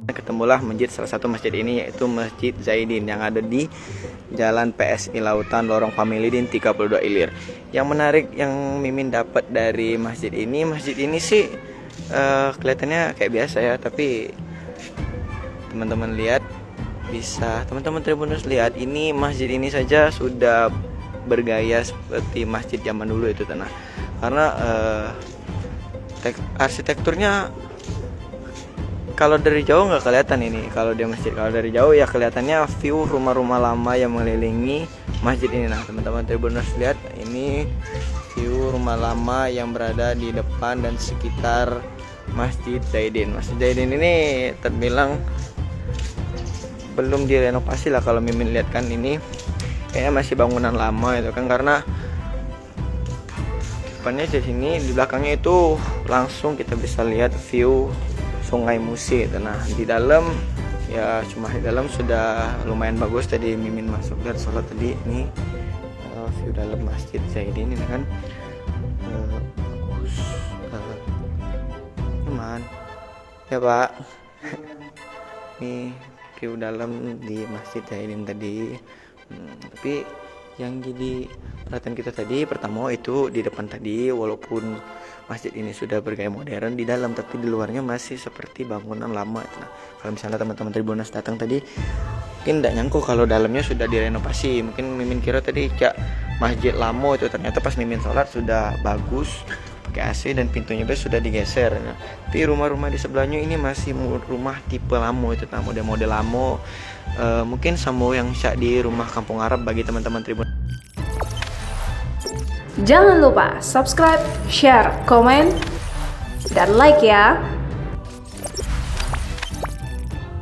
Ketemulah salah satu masjid ini, yaitu Masjid Zaidin yang ada di Jalan PSI Lautan Lorong Familidin 32 Ilir. Yang menarik yang Mimin dapat dari masjid ini sih kelihatannya kayak biasa ya, tapi teman-teman lihat, bisa teman-teman Tribuners lihat, ini masjid ini saja sudah bergaya seperti masjid zaman dulu itu tanah, karena arsitekturnya kalau dari jauh nggak kelihatan ini. Kalau di masjid, kalau dari jauh ya kelihatannya view rumah-rumah lama yang mengelilingi masjid ini. Nah, teman-teman Tribuners lihat, ini view rumah lama yang berada di depan dan sekitar Masjid Zaidin. Masjid Zaidin ini terbilang belum direnovasi lah kalau Mimin lihat kan, ini kayaknya masih bangunan lama itu kan, karena depannya di sini, di belakangnya itu langsung kita bisa lihat view Sungai Musi. Nah, di dalam ya, cuma di dalam sudah lumayan bagus. Tadi Mimin masuk dan sholat tadi, ini view dalam Masjid Zaidin ini kan bagus, nyaman ya Pak. Ini view dalam di Masjid Zaidin tadi. Tapi yang jadi perhatian kita tadi pertama itu di depan tadi, walaupun masjid ini sudah bergaya modern di dalam, tapi di luarnya masih seperti bangunan lama. Nah, kalau misalnya teman-teman Tribuners datang tadi, mungkin tidak nyangkut kalau dalamnya sudah direnovasi. Mungkin Mimin kira tadi kayak masjid lama itu, ternyata pas Mimin sholat sudah bagus, pakai AC dan pintunya sudah digeser. Nah, tapi rumah-rumah di sebelahnya ini masih rumah tipe lama itu, nah model-model lama. Mungkin sama yang di rumah kampung Arab bagi teman-teman Tribun. Jangan lupa subscribe, share, komen, dan like ya.